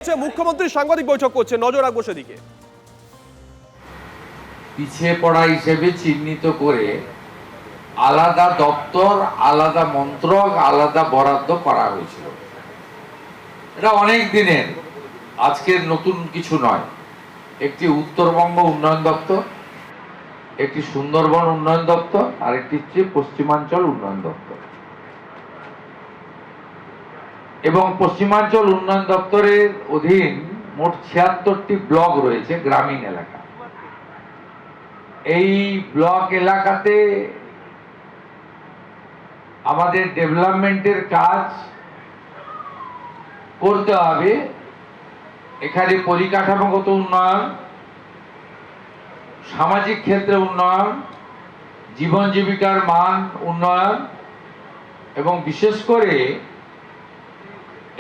মুখ্যমন্ত্রী সাংবাদিক বৈঠক করছে, নজর রাখবো সেদিকে। পিছিয়ে পড়া হিসেবে চিহ্নিত করে আলাদা দপ্তর, আলাদা মন্ত্রক, আলাদা বরাদ্দ করা হয়েছিল। এটা অনেক দিনের, আজকের নতুন কিছু নয়। একটি উত্তরবঙ্গ উন্নয়ন দপ্তর, একটি সুন্দরবন উন্নয়ন দপ্তর, আর একটি হচ্ছে পশ্চিমাঞ্চল উন্নয়ন দপ্তর। এবং পশ্চিমাঞ্চল উন্নয়ন দপ্তরের অধীন মোট 76টি ব্লক রয়েছে, গ্রামীণ এলাকা। এই ব্লক এলাকাতে আমাদের ডেভেলপমেন্টের কাজ করতে হবে। এখানে পরিকাঠামোগত উন্নয়ন, সামাজিক ক্ষেত্রে উন্নয়ন, জীবন জীবিকার মান উন্নয়ন, এবং বিশেষ করে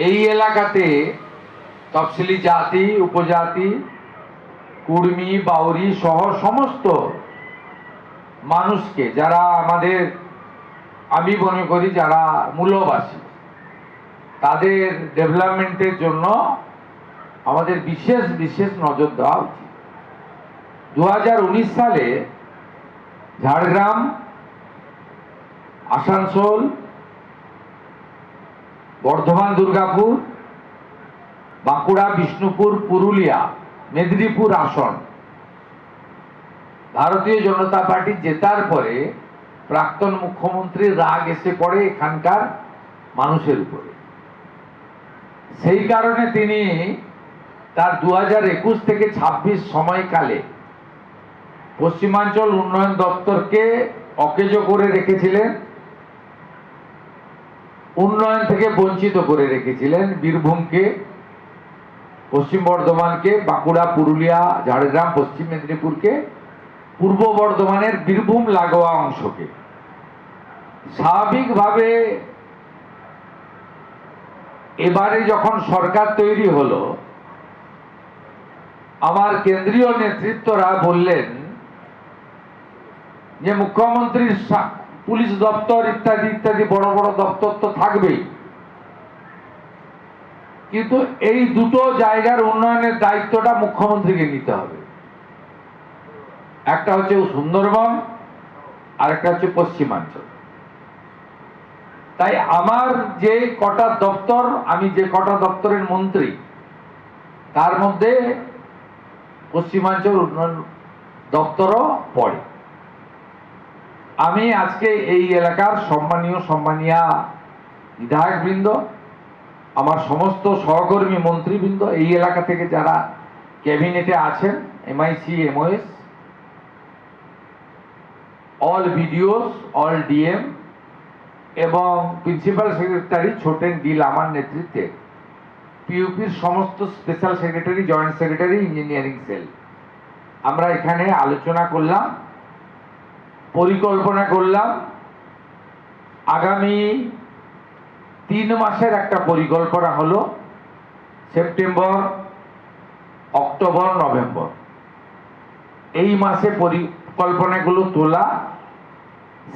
এই এলাকাতে তফসিলি জাতি, উপজাতি, কুর্মি, বাউরি সহ সমস্ত মানুষকে, যারা আমাদের, আমি মনে করি যারা মূলবাসী, তাদের ডেভেলপমেন্টের জন্য আমাদের বিশেষ বিশেষ নজর দেওয়া উচিত। 2019 সালে ঝাড়গ্রাম, আসানসোল, বর্ধমান, দুর্গাপুর, বাঁকুড়া, বিষ্ণুপুর, পুরুলিয়া, মেদিনীপুর আসন ভারতীয় জনতা পার্টি জেতার পরে প্রাক্তন মুখ্যমন্ত্রীর রাগ এসে পড়ে এখানকার মানুষের উপরে। সেই কারণে তিনি তার 2021 থেকে 26 সময়কালে পশ্চিমাঞ্চল উন্নয়ন দপ্তরকে অকেজো করে রেখেছিলেন, উন্নয়ন থেকে বঞ্চিত করে রেখেছিলেন। বীরভূমকে, পশ্চিম বর্ধমানকে, বাঁকুড়া, পুরুলিয়া, ঝাড়গ্রাম, পশ্চিম মেদিনীপুরকে, পূর্ব বর্ধমানের বীরভূম লাগোয়া অংশকে। স্বাভাবিকভাবে এবারে যখন সরকার তৈরি হলো, আমার কেন্দ্রীয় নেতৃত্বরা বললেন যে মুখ্যমন্ত্রীর পুলিশ দপ্তর ইত্যাদি ইত্যাদি বড় বড় দপ্তর তো থাকবেই, কিন্তু এই দুটো জায়গার উন্নয়নের দায়িত্বটা মুখ্যমন্ত্রীকে নিতে হবে। একটা হচ্ছে সুন্দরবন, আর একটা হচ্ছে পশ্চিমাঞ্চল। তাই আমার যে কটা দপ্তর, আমি যে কটা দপ্তরের মন্ত্রী, তার মধ্যে পশ্চিমাঞ্চল উন্নয়ন দপ্তরও পড়ে। আমি আজকে এই এলাকার সম্মানীয়া বিধায়কবৃন্দ, আমার সমস্ত সহকর্মী মন্ত্রীবৃন্দ, এই এলাকা থেকে যারা ক্যাবিনেটে আছেন, MIC, MOS, all BDOs, all DM এবং প্রিন্সিপাল সেক্রেটারি ছোটেন ডি লামার নেতৃত্বে পিইউপির সমস্ত special secretary, joint secretary, engineering cell, আমরা এখানে আলোচনা করলাম, পরিকল্পনা করলাম। আগামী 3 মাসের একটা পরিকল্পনা হলো, সেপ্টেম্বর, অক্টোবর, নভেম্বর, এই মাসে পরিকল্পনাগুলো তোলা,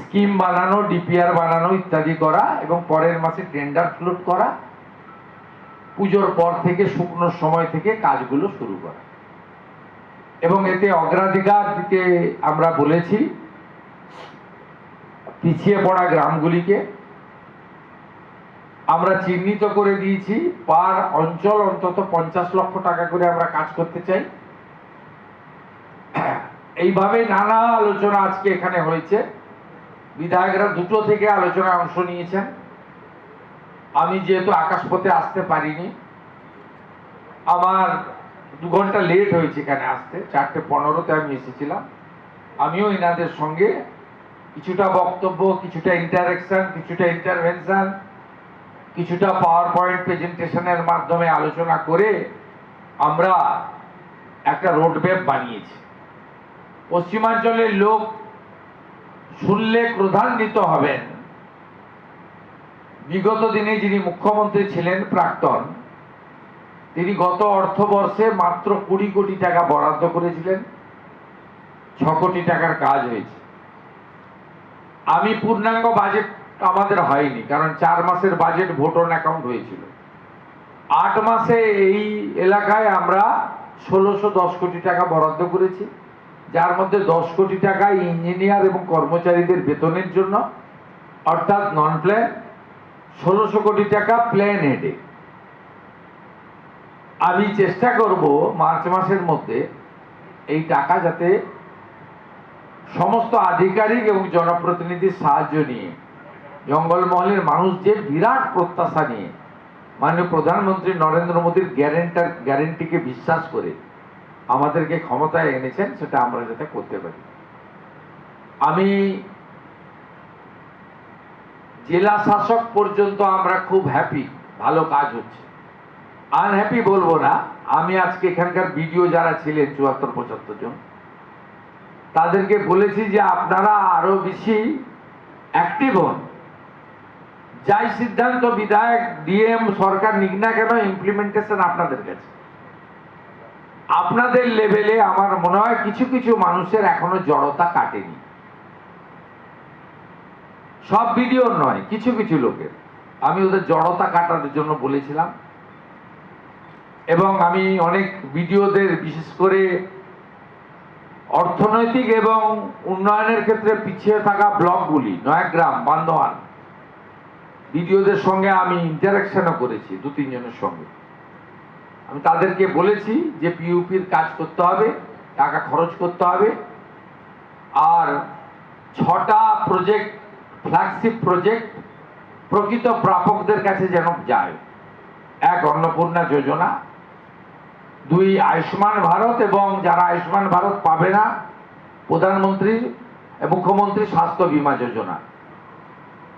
স্কিম বানানো, ডিপিআর বানানো ইত্যাদি করা, এবং পরের মাসে টেন্ডার ফ্লোট করা, পুজোর পর থেকে শুকনোর সময় থেকে কাজগুলো শুরু করা। এবং এতে অগ্রাধিকার দিতে আমরা বলেছি পিছিয়ে পড়া গ্রামগুলিকে। আমরা চিহ্নিত করে দিয়েছি পার অঞ্চল অন্তত 50 লক্ষ টাকা করে আমরা কাজ করতে চাই। এইভাবে নানা আলোচনা আজকে এখানে হয়েছে। বিধায়করা দুটো থেকে আলোচনায় অংশ নিয়েছেন। আমি যেহেতু আকাশপথে আসতে পারিনি, আমার 2 ঘন্টা লেট হয়েছে এখানে আসতে, 4:15-তে আমি এসেছিলাম। আমিও এনাদের সঙ্গে কিছুটা বক্তব্য, কিছুটা ইন্টারেকশন, কিছুটা ইন্টারভেনশন, কিছুটা পাওয়ার পয়েন্ট প্রেজেন্টেশনের মাধ্যমে আলোচনা করে আমরা একটা রোডম্যাপ বানিয়েছি। পশ্চিমাঞ্চলের লোক শুনলে ক্রোধান্বিত হবেন। বিগত দিনে যিনি মুখ্যমন্ত্রী ছিলেন, প্রাক্তন, তিনি গত অর্থবর্ষে মাত্র 20 কোটি টাকা বরাদ্দ করেছিলেন, 6 কোটি টাকার কাজ হয়েছে। আমি পূর্ণাঙ্গ বাজেট আমাদের হয়নি, কারণ 4 মাসের বাজেট ভোট অন অ্যাকাউন্ট হয়েছিল। 8 মাসে এই এলাকায় আমরা 1610 কোটি টাকা বরাদ্দ করেছি, যার মধ্যে 10 কোটি টাকা ইঞ্জিনিয়ার এবং কর্মচারীদের বেতনের জন্য, অর্থাৎ নন প্ল্যান, 1600 কোটি টাকা প্ল্যান হেডে। আমি চেষ্টা করব মার্চ মাসের মধ্যে এই টাকা যাতে সমস্ত আধিকারিক এবং জনপ্রতিনিধির সাহায্য নিয়ে, জঙ্গলমহলের মানুষ যে বিরাট প্রত্যাশা নিয়ে মাননীয় প্রধানমন্ত্রী নরেন্দ্র মোদীর গ্যারেন্টিকে বিশ্বাস করে আমাদেরকে ক্ষমতায় এনেছেন, সেটা আমরা যাতে করতে পারি। আমি জেলা শাসক পর্যন্ত আমরা খুব হ্যাপি, ভালো কাজ হচ্ছে। আনহ্যাপি বলবো না। আমি আজকে এখানকার বিডিও যারা ছিলেন 74-75 জন, তাদেরকে বলেছি যে আপনারা আরো বেশি অ্যাক্টিভ হন। যাই সিদ্ধান্ত বিধায়ক, ডিএম, সরকার নিক না কেন, ইমপ্লিমেন্টেশন আপনাদের কাছে। আপনাদের লেভেলে আমার মনে হয় কিছু কিছু মানুষের এখনো জড়তা কাটেনি। সব ভিডিও নয়, কিছু কিছু লোকের আমি ওদের জড়তা কাটার জন্য বলেছিলাম। এবং আমি অনেক ভিডিওদের, বিশেষ করে অর্থনৈতিক এবং উন্নয়নের ক্ষেত্রে পিছিয়ে থাকা ব্লকগুলি, নয়াগ্রাম, বান্দোয়ান, ভিডিওদের সঙ্গে আমি ইন্টারাকশনও করেছি 2-3 জনের সঙ্গে। আমি তাদেরকে বলেছি যে পিইউপির কাজ করতে হবে, টাকা খরচ করতে হবে, আর 6টা প্রজেক্ট, ফ্ল্যাগশিপ প্রজেক্ট প্রকৃত প্রাপকদের কাছে যেন যায়। 1 অন্নপূর্ণা যোজনা, 2 আয়ুষ্মান ভারত, এবং যারা আয়ুষ্মান ভারত পাবে না, প্রধানমন্ত্রী মুখ্যমন্ত্রী স্বাস্থ্য বীমা যোজনা,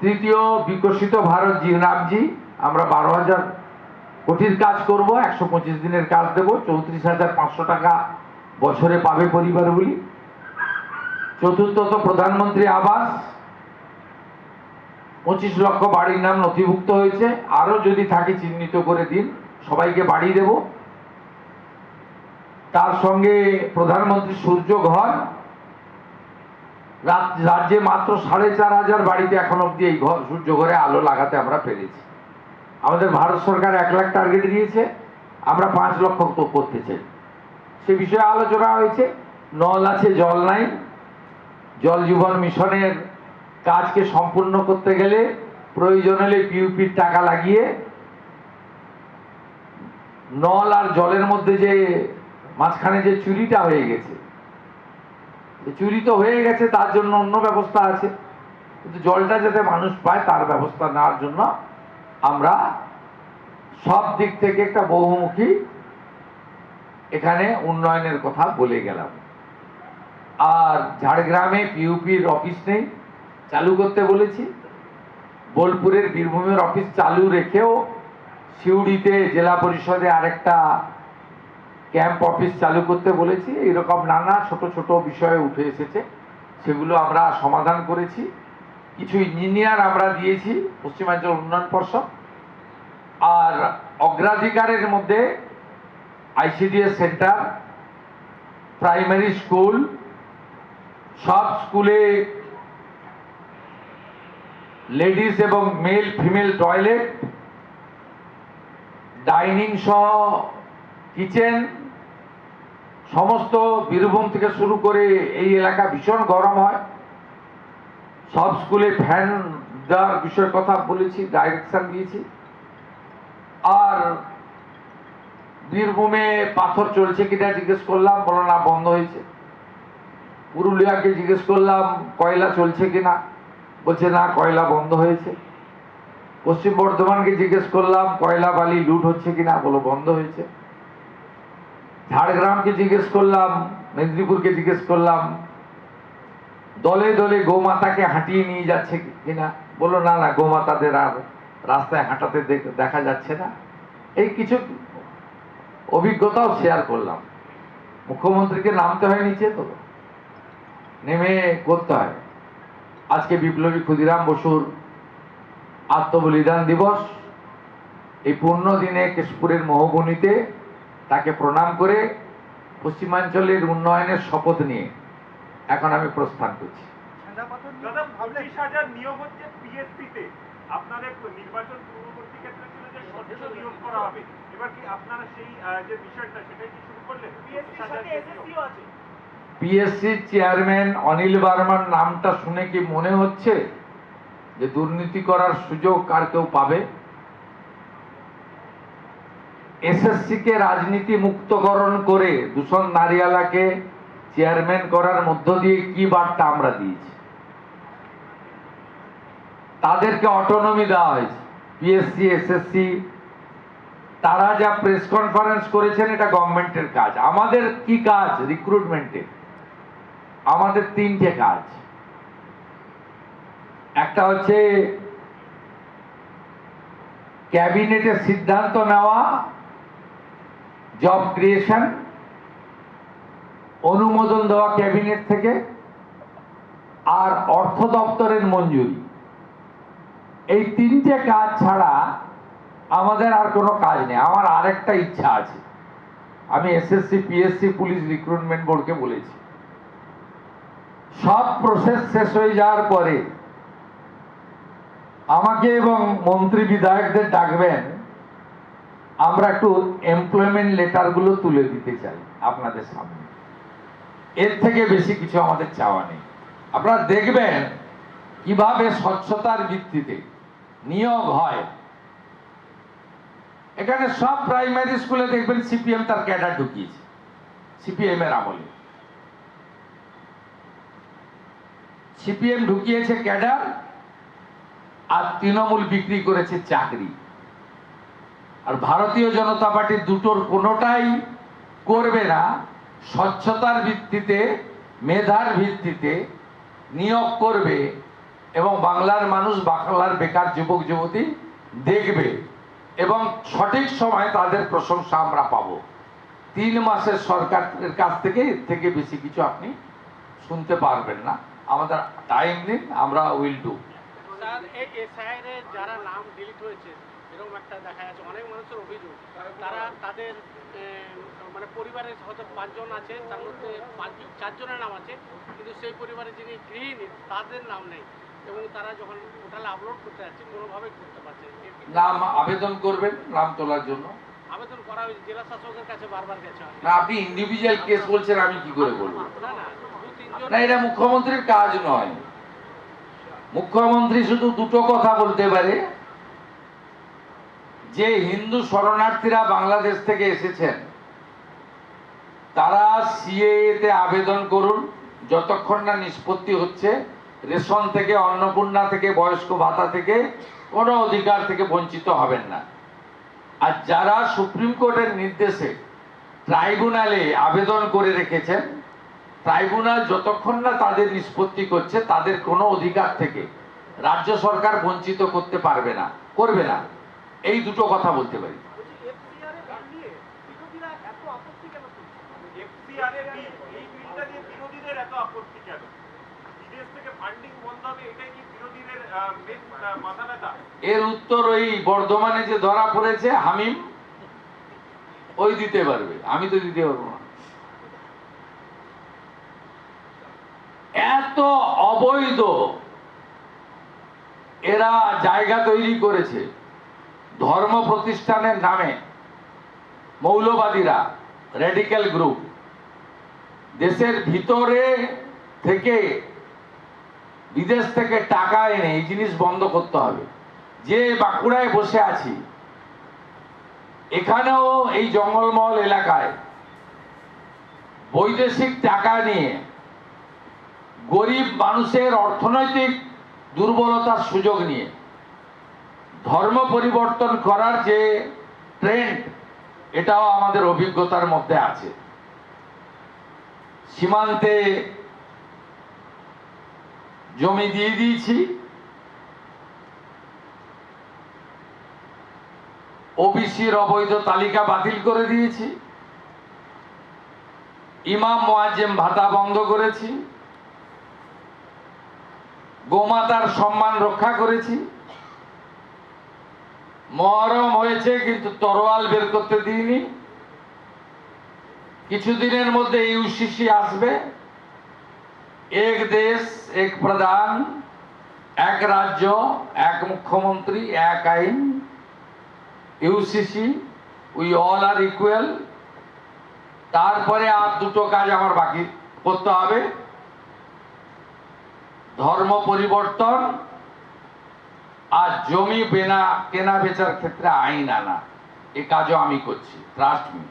3য় বিকশিত ভারত জি রামজি, আমরা 12,000 কোটির কাজ করব, 125 দিনের কাজ দেব, 34,500 টাকা বছরে পাবে পরিবারগুলি। 4র্থত প্রধানমন্ত্রী আবাস, 25 লক্ষ বাড়ির নাম নথিভুক্ত হয়েছে, আরো যদি থাকে চিহ্নিত করে দিন, সবাইকে বাড়ি দেব। তার সঙ্গে প্রধানমন্ত্রী সূর্য ঘর, রাজ্যে মাত্র 4,500 বাড়িতে এখন অব্দি এই ঘর, সূর্য ঘরে আলো লাগাতে আমরা পেরেছি। আমাদের ভারত সরকার 1 লাখ টার্গেট দিয়েছে, আমরা 5 লক্ষ তো করতে চাই। সে বিষয়ে আলোচনা হয়েছে। নল আছে, জল নাই। জল জীবন মিশনের কাজকে সম্পূর্ণ করতে গেলে প্রয়োজন হলে পিইউপির টাকা লাগিয়ে নল আর জলের মধ্যে যে মাঝখানে যে চুরিটা হয়ে গেছে, চুরি তো হয়ে গেছে, তার জন্য অন্য ব্যবস্থা আছে, কিন্তু জলটা যাতে মানুষ পায় তার ব্যবস্থা নেওয়ার জন্য আমরা সব দিক থেকে একটা বহুমুখী এখানে উন্নয়নের কথা বলে গেলাম। আর ঝাড়গ্রামে পিইউপির অফিস নেই, চালু করতে বলেছি। বোলপুরের বীরভূমের অফিস চালু রেখেও সিউড়িতে জেলা পরিষদে আরেকটা ক্যাম্প অফিস চালু করতে বলেছি। এইরকম নানা ছোট ছোট বিষয়ে উঠে এসেছে, সেগুলো আমরা সমাধান করেছি। কিছু ইঞ্জিনিয়ার আমরা দিয়েছি পশ্চিমাঞ্চল উন্নয়ন পর্ষদ। আর অগ্রাধিকারের মধ্যে আইসিডিএস সেন্টার, প্রাইমারি স্কুল, সব স্কুলে লেডিস এবং মেল ফিমেল টয়লেট, ডাইনিং সহ কিচেন, সমস্ত বীরভূম থেকে শুরু করে এই এলাকা ভীষণ গরম হয়, সব স্কুলে ফ্যান দেওয়ার বিষয়ে কথা বলেছি, ডাইরেকশন দিয়েছি। আর বীরভূমে পাথর চলছে কিনা জিজ্ঞেস করলাম, বলো না বন্ধ হয়েছে। পুরুলিয়াকে জিজ্ঞেস করলাম কয়লা চলছে কিনা, বলছে না কয়লা বন্ধ হয়েছে। পশ্চিম বর্ধমানকে জিজ্ঞেস করলাম কয়লা বালি লুট হচ্ছে কিনা, বলো বন্ধ হয়েছে। ঝাড়গ্রামকে জিজ্ঞেস করলাম, মেদিনীপুরকে জিজ্ঞেস করলাম দলে দলে গোমাতাকে হাঁটিয়ে নিয়ে যাচ্ছে কিনা, বলো না না গোমাতাদের আর রাস্তায় হাঁটাতে দেখা যাচ্ছে না। এই কিছু অভিজ্ঞতাও শেয়ার করলাম। মুখ্যমন্ত্রীকে নামতে হয় নিচে, তো নেমে করতে হয়। আজকে বিপ্লবী ক্ষুদিরাম বসুর আত্মবলিদান দিবস। এই পূর্ণ দিনে কেশপুরের মহবনীতে তাকে প্রণাম করে পশ্চিমাঞ্চলের উন্নয়নের শপথ নিয়ে এখন আমি প্রস্থান করছি। দাদা 25,000 নিয়োগ হচ্ছে পিএসসি তে। আপনাদের নির্বাচন পূর্ববর্তী ক্ষেত্রে ছিল যে সদস্য নিয়োগ করা হবে। এবার কি আপনারা সেই যে বিষয়টা সেটাই কি শুরু করলেন? পিএসসি চেয়ারম্যান অনিল বার্মার নামটা শুনে কি মনে হচ্ছে যে দুর্নীতি করার সুযোগ আর কেউ পাবে? এসএসসি কে রাজনীতি মুক্তকরণ করে দূষণ নারিয়ালাকে চেয়ারম্যান করার মধ্য দিয়ে কি বার্তা আমরা দিয়েছি? তাদেরকে অটোনমি দেওয়া হয়েছে। পিএসসি এসএসসি তারা যা প্রেস কনফারেন্স করেছেন এটা গভর্নমেন্টের কাজ। আমাদের কি কাজ? রিক্রুটমেন্টে আমাদের তিনটে কাজ। একটা হচ্ছে ক্যাবিনেটে সিদ্ধান্ত নেওয়া, জব ক্রিয়েশন, অনুমোদন দেওয়া ক্যাবিনেট থেকে, আর অর্থ দপ্তরের মঞ্জুরি। এই তিনটে কাজ ছাড়া আমাদের আর কোনো কাজ নেই। আমার আরেকটা ইচ্ছা আছে, আমি এসএসসি পিএসসি পুলিশ রিক্রুটমেন্ট বোর্ডকে বলেছি, সব প্রসেস শেষ হয়ে যাওয়ার পরে আমাকে এবং মন্ত্রী বিধায়কদের ডাকবেন, আমরা একটু এমপ্লয়মেন্ট লেটারগুলো তুলে দিতে চাই আপনাদের সামনে। এর থেকে বেশি কিছু আমাদের চাওয়া নেই। আপনারা দেখবেন কিভাবে স্বচ্ছতার ভিত্তিতে নিয়োগ হয়। এখানে সব প্রাইমারি স্কুলে দেখবেন সিপিএম তার ক্যাডার ঢুকিয়েছে, সিপিএম এর আমলে সিপিএম ঢুকিয়েছে ক্যাডার, আর তৃণমূল বিক্রি করেছে চাকরি। আর ভারতীয় জনতা পার্টি দুটোর কোনোটাই করবে না। স্বচ্ছতার ভিত্তিতে, মেধার ভিত্তিতে নিয়োগ করবে এবং বাংলার মানুষ, বাংলার বেকার যুবক যুবতী দেখবে এবং সঠিক সময় তাদের প্রশংসা আমরা পাবো। 3 মাসের সরকারের কাছ থেকে এর থেকে বেশি কিছু আপনি শুনতে পারবেন না। আমাদের টাইম দিন, আমরা উইল ডু। স্যার, এই এসআইআর এর যারা নাম ডিলিট হয়েছে এরকম একটা দেখা যাচ্ছে, অনেক মানুষের অভিযোগ তারা তাদের মানে পরিবারের হয়তো 5 জন আছে, তার মধ্যে 4 জনের নাম আছে, কিন্তু সেই পরিবারে যিনি গৃহিণী তাদের নাম নেই এবং তারা যখন পোর্টালে আপলোড করতে যাচ্ছে কোনোভাবেই করতে পারছে না। নাম আবেদন করবেন নাম তোলার জন্য। আবেদন করা হয়েছে, জেলা শাসকের কাছে বারবার গেছে। না, আপনি ইন্ডিভিজুয়াল কেস বলছেন, আমি কি করে বলবো? না না, 2-3 জন। না, এটা মুখ্যমন্ত্রীর কাজ নয়। মুখ্যমন্ত্রী শুধু দুটো কথা বলতে পারে, যে হিন্দু শরণার্থীরা বাংলাদেশ থেকে এসেছেন তারা সিএএ তে আবেদন করুন, যতক্ষণ না নিষ্পত্তি হচ্ছে রেশন থেকে, অন্নপূর্ণা থেকে, বয়স্ক ভাতা থেকে কোনো অধিকার থেকে বঞ্চিত হবেন না। আর যারা সুপ্রিম কোর্টের নির্দেশে ট্রাইব্যুনালে আবেদন করে রেখেছেন, ট্রাইব্যুনাল যতক্ষণ না তাদের নিষ্পত্তি করছে তাদের কোনো অধিকার থেকে রাজ্য সরকার বঞ্চিত করতে পারবে না, করবে না। এই দুটো কথা বলতে পারি। এফসিআর এর বিল, এই বিলটা নিয়ে বিরোধীদের এত আপত্তি কেন? বিদেশ থেকে ফান্ডিং বন্ধ হবে, এটাই কি বিরোধীদের মেন মাথা ব্যথা? এর উত্তর ওই বর্ধমানে যে ধরা পড়েছে হামিম, ওই দিতে পারবে, আমি তো দিতে পারবো না। এত অবৈধ এরা জায়গা তৈরি করেছে ধর্ম প্রতিষ্ঠানের নামে। মৌলবাদীরা, রেডিক্যাল গ্রুপ দেশের ভিতরে থেকে বিদেশ থেকে টাকা এনে এই জিনিস বন্ধ করতে হবে। যে বাঁকুড়ায় বসে আছি, এখানেও এই জঙ্গলমহল এলাকায় বৈদেশিক টাকা নিয়ে গরিব মানুষের অর্থনৈতিক দুর্বলতার সুযোগ নিয়ে ধর্ম পরিবর্তন করার যে ট্রেন্ড, এটাও আমাদের অভিজ্ঞতার মধ্যে আছে। সীমান্তে জমি দিয়ে দিয়েছি, ওবিসির অবৈধ তালিকা বাতিল করে দিয়েছি, ইমাম মুয়াজ্জেম ভাতা বন্ধ করেছি, গোমাতার সম্মান রক্ষা করেছি। মহরম হয়েছে কিন্তু তরোয়াল বের করতে দিইনি। কিছুদিনের মধ্যে ইউসিসি আসবে, এক দেশ এক প্রধান, এক রাজ্য এক মুখ্যমন্ত্রী এক আইন। UCC, we all are equal. তারপরে আর দুটো কাজ আমার বাকি করতে হবে, ধর্ম পরিবর্তন আর জমি কেনা বেচার ক্ষেত্রে আইন আনা। এই কাজও আমি করছি, ট্রাস্ট মি।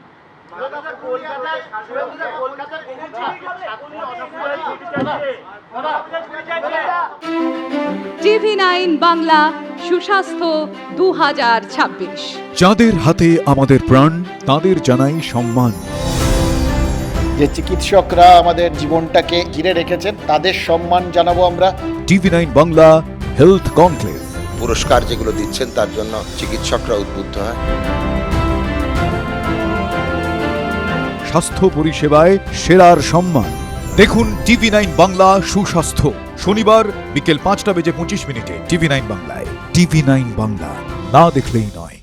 TV9 বাংলা সুস্বাস্থ্য 2026। যাদের হাতে আমাদের প্রাণ, তাদের জানাই সম্মান। যে চিকিৎসকরা আমাদের জীবনটাকে ঘিরে রেখেছেন তাদের সম্মান জানাবো আমরা। TV9 Bangla health conclave. পুরস্কার যেগুলো দিচ্ছেন তার জন্য চিকিৎসকরা উদ্বুদ্ধ হয়। স্বাস্থ্য পরিষেবায় সেরার সম্মান। দেখুন TV9 বাংলা সুস্বাস্থ্য, শনিবার বিকেল 5:25 TV9 বাংলায়। TV9 বাংলা, না দেখলেই নয়।